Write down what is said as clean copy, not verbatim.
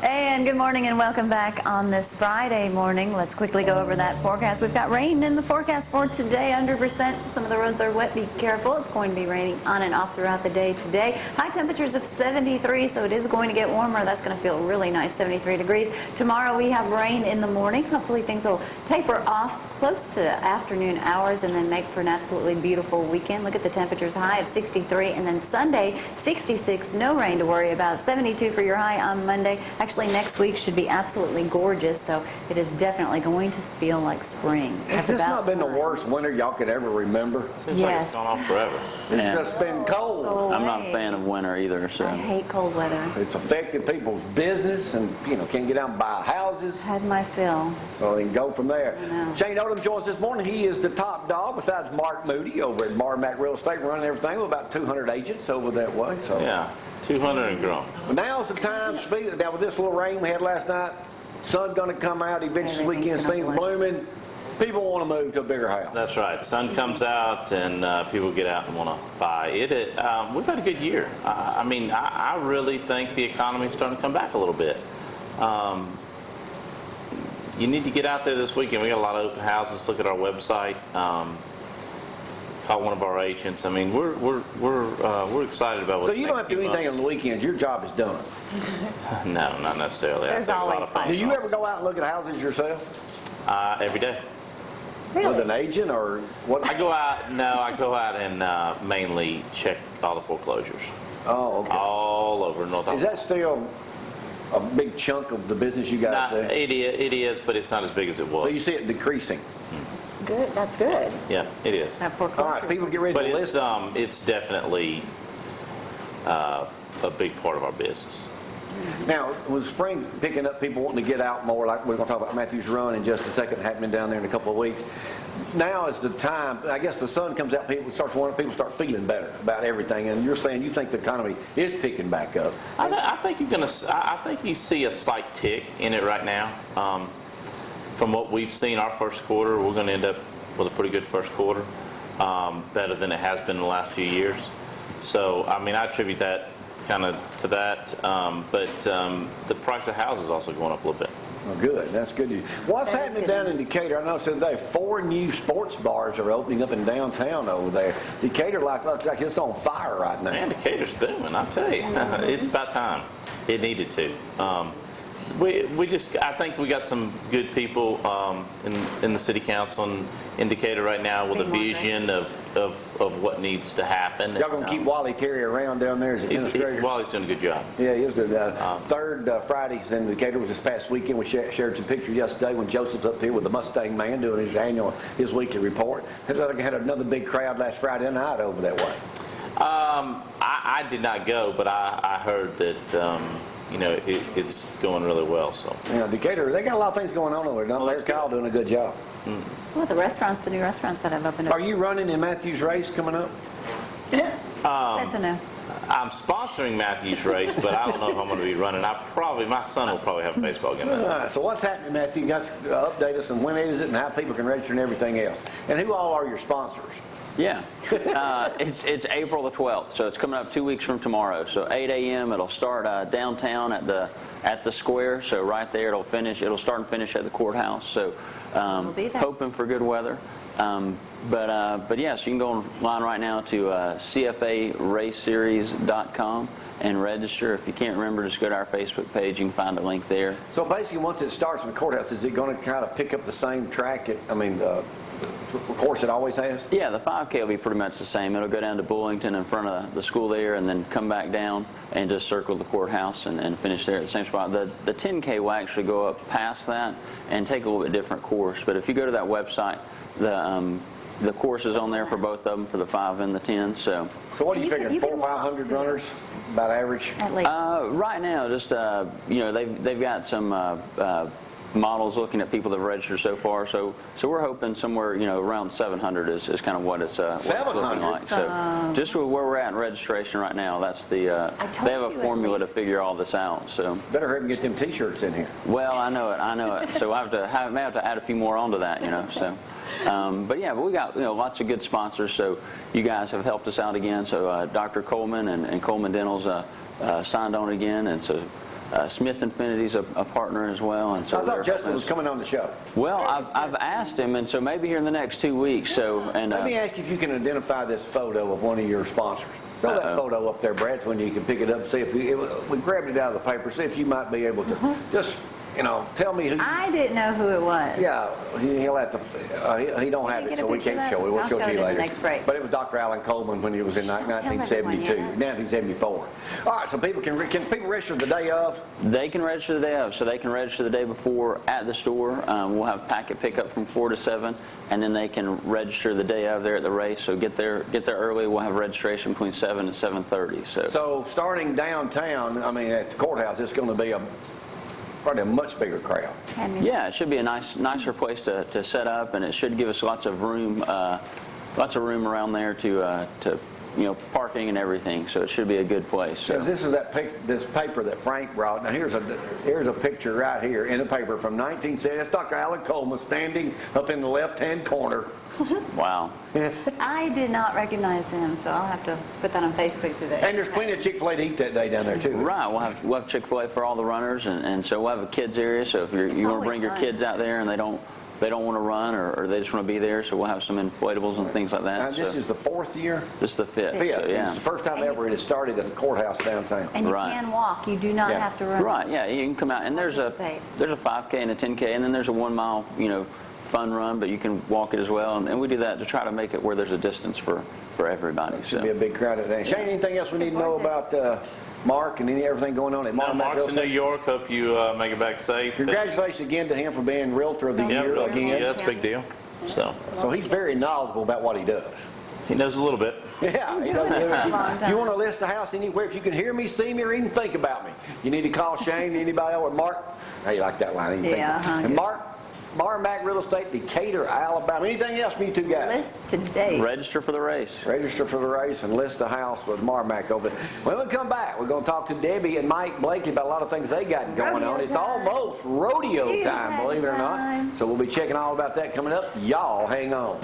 And good morning and welcome back on this Friday morning. Let's quickly go over that forecast. We've got rain in the forecast for today, 100%. Some of the roads are wet. Be careful. It's going to be raining on and off throughout the day today. High temperatures of 73, so it is going to get warmer. That's going to feel really nice, 73 degrees. Tomorrow we have rain in the morning. Hopefully things will taper off close to the afternoon hours and then make for an absolutely beautiful weekend. Look at the temperatures, high of 63, and then Sunday, 66. No rain to worry about. 72 for your high on Monday. Actually, next week should be absolutely gorgeous, so it is definitely going to feel like spring. Has this not been the worst winter y'all could ever remember? Seems like it's gone on forever. It's just been cold. I'm not a fan of winter either. So I hate cold weather. It's affected people's business and, can't get out and buy houses. Had my fill. So they can go from there. I know. Shane Odom joins us this morning. He is the top dog besides Mark Moody over at Mac Real Estate, running everything with about 200 agents over that way. So Yeah, 200 and growing. now's the time. Now with this little rain we had last night, sun's going to come out eventually. Weekend, Everything's things gonna blooming. People want to move to a bigger house. That's right. Sun comes out and people get out and want to buy it. We've had a good year. I really think the economy's starting to come back a little bit. You need to get out there this weekend. We got a lot of open houses. Look at our website. Call one of our agents. We're excited about what. So you don't have to do anything on the weekends. Your job is done. No, not necessarily. There's I take a lot always of phone Do you calls. ever go out and look at houses yourself Every day. with an agent or what? I go out and mainly check all the foreclosures Oh, okay. all over North Is Alabama. that still a big chunk of the business you got there? It is, but it's not as big as it So was. you see it decreasing. Good. That's good. Yeah, it is. That All right, foreclosures. people get ready But to list. it's definitely a big part of our business. Now, with spring picking up, people wanting to get out more, like we're going to talk about Matthew's run in just a second, happening down there in a couple of weeks. Now is the time. I guess the sun comes out, people start feeling better about everything. And you're saying you think the economy is picking back up. I think you see a slight tick in it right now. From what we've seen, our first quarter, we're going to end up with a pretty good first quarter, better than it has been in the last few years. So, I attribute that kind of to that. But the price of houses is also going up a little bit. Oh, good. That's good news. What's That is happening good down in news. Decatur? I noticed the other day 4 new sports bars are opening up in downtown over there. Decatur looks like it's on fire right now. Man, Decatur's booming, I tell you. It's about time. It needed to. I think we got some good people in the city council in Decatur right now with a Big more vision of what needs to happen. Y'all going to keep Wally Terry around down there as administrator? Wally's doing a good job. Yeah, he was good. Third Fridays in Decatur was this past weekend. We shared some pictures yesterday when Joseph's up here with the Mustang Man doing his weekly report. I had another big crowd last Friday night over that way. I did not go, but I heard that it's going really well. So Decatur, they got a lot of things going on over there. There's Kyle doing a good job. Well, the new restaurants that have opened up. Are you running in Matthew's race coming up? That's a no. I'm sponsoring Matthew's race, but I don't know if I'm going to be running. My son will probably have a baseball game. So what's happening, Matthew? You guys update us on when is it and how people can register and everything else. And who all are your sponsors? yeah, it's April the 12th, so it's coming up 2 weeks from tomorrow. So 8 a.m. It'll start downtown at the square. So right there it'll start and finish at the courthouse. So We'll be there. hoping for good weather. But yes, you can go online right now to cfaraceseries.com and register. If you can't remember, just go to our Facebook page. You can find a link there. So basically, once it starts in the courthouse, is it going to kind of pick up the same track? Of course, it always has. Yeah, the 5K will be pretty much the same. It'll go down to Bullington in front of the school there, and then come back down and just circle the courthouse and finish there at the same spot. The 10K will actually go up past that and take a little bit different course. But if you go to that website, the course is on there for both of them, for the 5 and the 10. So what do you You figure? can 400 or walk 500 to- runners, about average. At least. right now, just they've got some models looking at people that have registered so far. So we're hoping somewhere around 700 is kind of what it's looking 700? like. So just with where we're at in registration right now, that's they have a formula to figure all this out. So Better hurry and get them T-shirts in here. well, I know it. So I may have to add a few more onto that. So. But we got lots of good sponsors. So you guys have helped us out again. So Dr. Coleman and Coleman Dental's signed on again, and so Smith Infinity's a partner as well. And so I thought Justin was coming on the show. Well, I've asked him, and so maybe here in the next 2 weeks. So, and Let me ask you if you can identify this photo of one of your sponsors. Throw that photo up there, Brad, when you can pick it up and see if we grabbed it out of the paper, see if you might be able to just, tell me who. I didn't know who it was. Yeah, he'll have to. He don't have you it, get a so we picture of can't that? show it. We'll I'll show show it to it you in the later. next break. But it was Dr. Alan Coleman when he was in 1972, everyone yet. 1974. All right, so people can people register the day of? they can register the day of, so they can register the day before at the store. We'll have packet pickup from 4 to 7, and then they can register the day of there at the race. So get there early. We'll have registration between 7 and 7:30. So starting downtown, at the courthouse, it's going to be probably a much bigger crowd. Yeah, it should be a nicer place to set up, and it should give us lots of room around there to parking and everything. So it should be a good place. So. Because this is this paper that Frank brought. Now here's a picture right here in a paper from 1970. That's Dr. Alan Coleman standing up in the left-hand corner. Wow. But I did not recognize him, so I'll have to put that on Facebook today. And there's plenty of Chick-fil-A to eat that day down there too. Right, we'll have Chick-fil-A for all the runners, and so we'll have a kids area. So if you want to always bring your fun. kids out there and they don't want to run or they just want to be there, so we'll have some inflatables and things like that. Now this is the 4th year? This is the 5th. Fifth. So, yeah. It's the first time ever it has started at the courthouse downtown. And you Right. can walk. You do not Yeah. have to run. Right, yeah, you can come out, and there's a Participate. 5K and a 10K, and then there's a 1 mile, fun run, but you can walk it as well, and we do that to try to make it where there's a distance for everybody. Should be a big crowd today. Shane, anything else we need to know about Mark and everything going on at No, Mark? Mark's in New York. Hope you make it back safe. Congratulations again to him for being Realtor of the Yeah, Year again. yeah, that's a big deal. So So he's very knowledgeable about what he does. he knows a little bit. Yeah. Been doing it for a long If you want to time. list a house anywhere, if you can hear me, see me, or even think about me, you need to call Shane, anybody else, or Mark. Hey, you like that line? Even Yeah, think. And Mark, Barmack Real Estate, Decatur, Alabama. Anything else from you two guys? List today. Register for the race. Register for the race and list the house with Marmack over there. When we come back, we're going to talk to Debbie and Mike Blakely about a lot of things they got going Rodeo on. It's time. almost rodeo You time, had believe it or not. time. So we'll be checking all about that coming up. Y'all hang on.